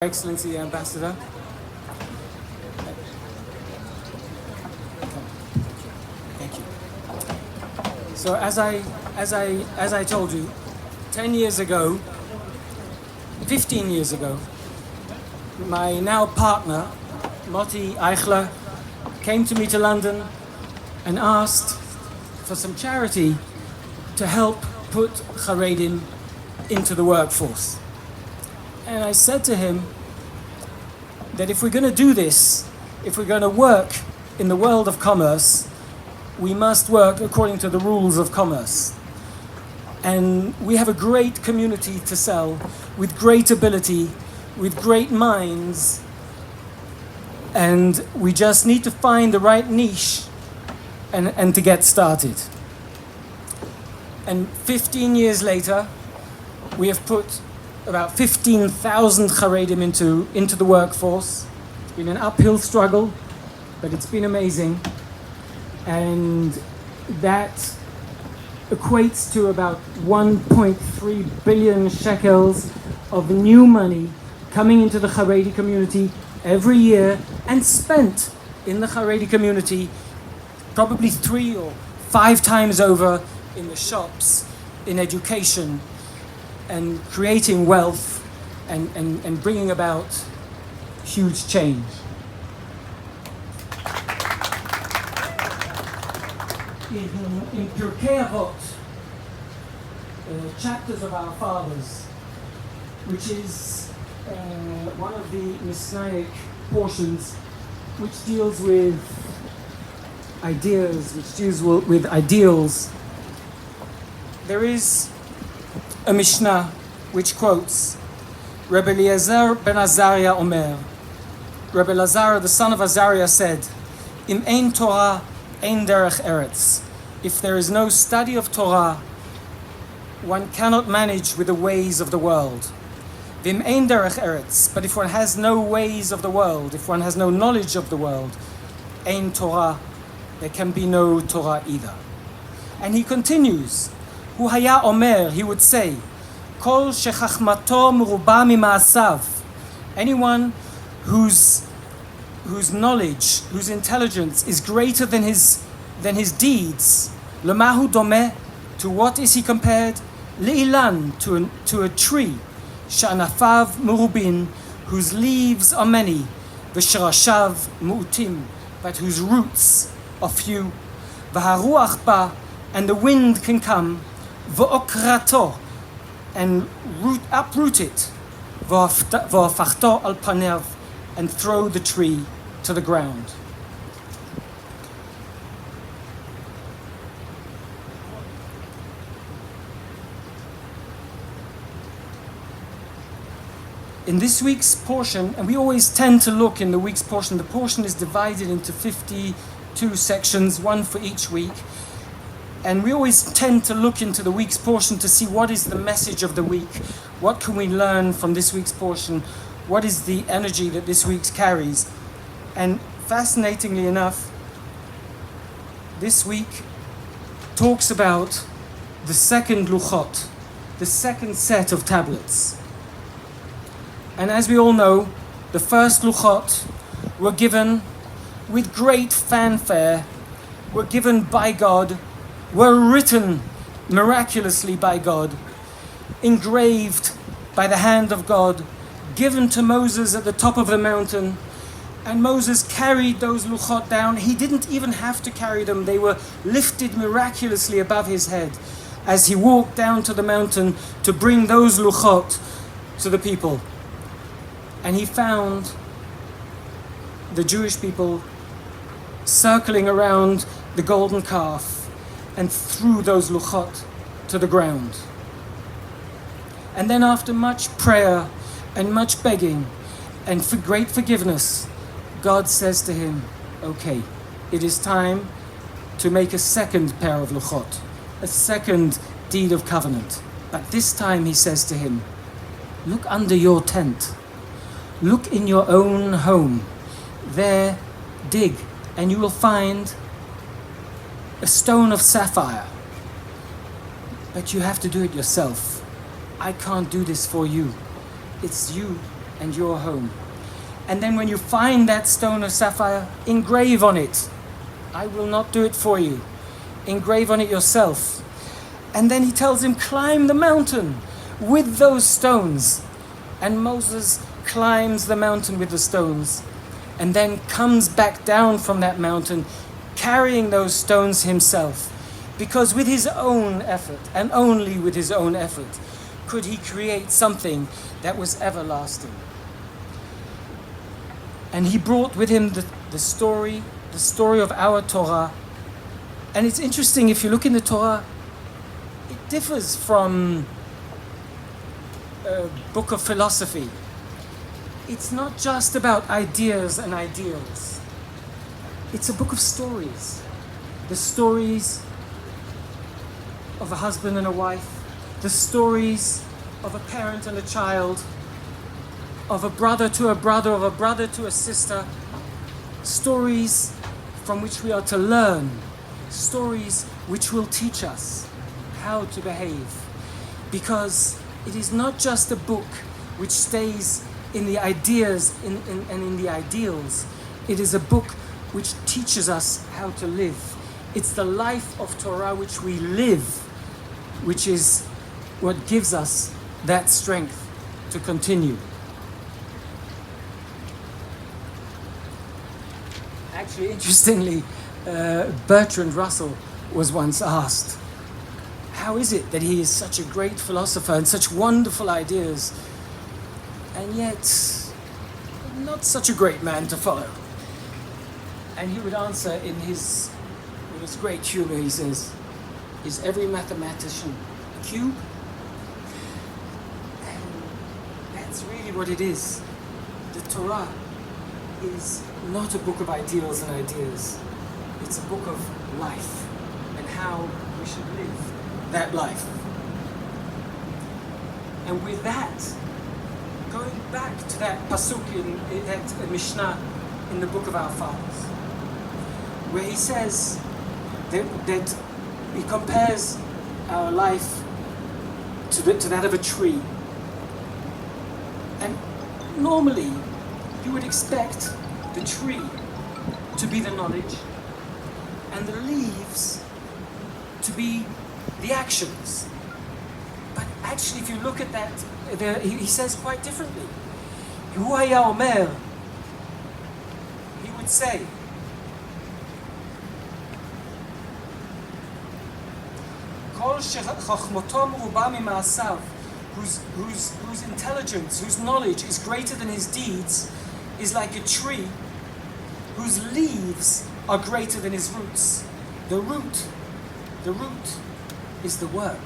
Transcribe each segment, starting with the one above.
Excellency the Ambassador. Thank you. So as I told you, 10 years ago, 15 years ago, my now partner, Motti Eichler, came to me to London and asked for some charity to help put Haredim into the workforce. And I said to him that if we're going to do this, if we're going to work in the world of commerce, we must work according to the rules of commerce. And we have a great community to sell, with great ability, with great minds, and we just need to find the right niche and to get started. And 15 years later, we have put about 15,000 Haredim into the workforce. It's been an uphill struggle, but it's been amazing. And that equates to about 1.3 billion shekels of new money coming into the Haredi community every year and spent in the Haredi community probably 3 or 5 times over in the shops, in education, and creating wealth and bringing about huge change. In Pirkei Avot, chapters of our fathers, which is one of the Mishnaic portions, which deals with ideas, which deals with ideals, there is a Mishnah which quotes Rabbi Eliezer ben Azariah Omer. Rabbi Elazar, the son of Azariah, said, Im ein Torah, ein derech eretz. If there is no study of Torah, one cannot manage with the ways of the world. Vim ein derech eretz. But if one has no ways of the world, if one has no knowledge of the world, ein Torah, there can be no Torah either. And he continues, Hu haya omer, he would say, Kol shechachmato meruba mima'asav. Anyone whose knowledge, whose intelligence is greater than his deeds. Lemahu domeh, to what is he compared? Le'ilan, to a tree. Sha'anafav merubin, whose leaves are many. V'sharashav mu'utim, but whose roots are few. V'haruach ba, and the wind can come. V'okrato, and uproot it. V'afachto al panev, and throw the tree to the ground. In this week's portion, and we always tend to look in the week's portion, the portion is divided into 52 sections, one for each week. And we always tend to look into the week's portion to see what is the message of the week. What can we learn from this week's portion? What is the energy that this week's carries? And fascinatingly enough, this week talks about the second luchot, the second set of tablets. And as we all know, the first luchot were given with great fanfare, were given by God, were written miraculously by God, engraved by the hand of God, given to Moses at the top of the mountain, and Moses carried those luchot down. He didn't even have to carry them. They were lifted miraculously above his head as he walked down to the mountain to bring those luchot to the people. And he found the Jewish people circling around the golden calf and threw those luchot to the ground. And then after much prayer and much begging and for great forgiveness, God says to him, okay, it is time to make a second pair of luchot, a second deed of covenant. But this time he says to him, look under your tent, look in your own home, there dig, and you will find a stone of sapphire. But you have to do it yourself. I can't do this for you. It's you and your home. And then when you find that stone of sapphire, engrave on it. I will not do it for you. Engrave on it yourself. And then he tells him, climb the mountain with those stones. And Moses climbs the mountain with the stones and then comes back down from that mountain carrying those stones himself. Because with his own effort, and only with his own effort, could he create something that was everlasting. And he brought with him the story of our Torah. And it's interesting, if you look in the Torah, it differs from a book of philosophy. It's not just about ideas and ideals. It's a book of stories. The stories of a husband and a wife, the stories of a parent and a child, of a brother to a brother, of a brother to a sister, stories from which we are to learn, stories which will teach us how to behave. Because it is not just a book which stays in the ideas and in the ideals. It is a book which teaches us how to live. It's the life of Torah which we live, which is what gives us that strength to continue. Actually, interestingly, Bertrand Russell was once asked, how is it that he is such a great philosopher and such wonderful ideas, and yet not such a great man to follow? And he would answer in his great humor, he says, is every mathematician a cube? And that's really what it is. The Torah is not a book of ideals and ideas. It's a book of life and how we should live that life. And with that, going back to that pasuk in that Mishnah in the Book of Our Fathers, where he says that he compares our life to that of a tree. And normally, you would expect the tree to be the knowledge and the leaves to be the actions. But actually, if you look at that, he says quite differently. Hu haya omer, he would say, Kol shechachmoto meruba mima'asav, whose intelligence, whose knowledge is greater than his deeds, is like a tree whose leaves are greater than his roots. The root is the work.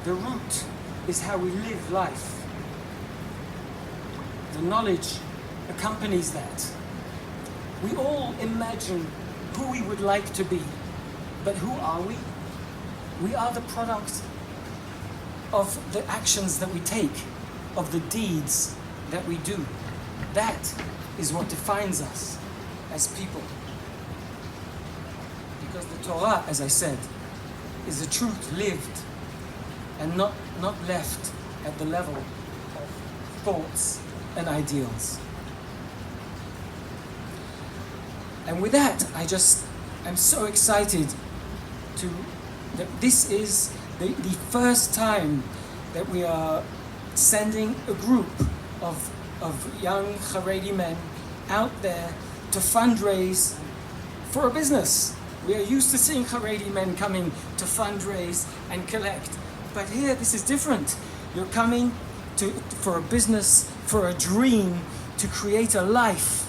The root is how we live life. The knowledge accompanies that. We all imagine who we would like to be, but who are we? We are the product of the actions that we take, of the deeds that we do. That is what defines us as people. Because the Torah, as I said, is the truth lived and not left at the level of thoughts and ideals. And with that, I'm so excited that this is the first time that we are sending a group of young Haredi men out there to fundraise for a business. We are used to seeing Haredi men coming to fundraise and collect. But here, this is different. You're coming for a business, for a dream, to create a life.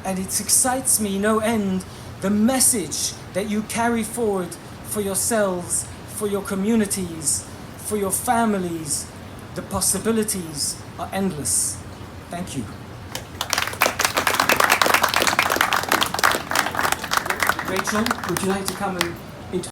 And it excites me no end, the message that you carry forward for yourselves, for your communities, for your families. The possibilities are endless. Thank you. Rachel, would you like to come and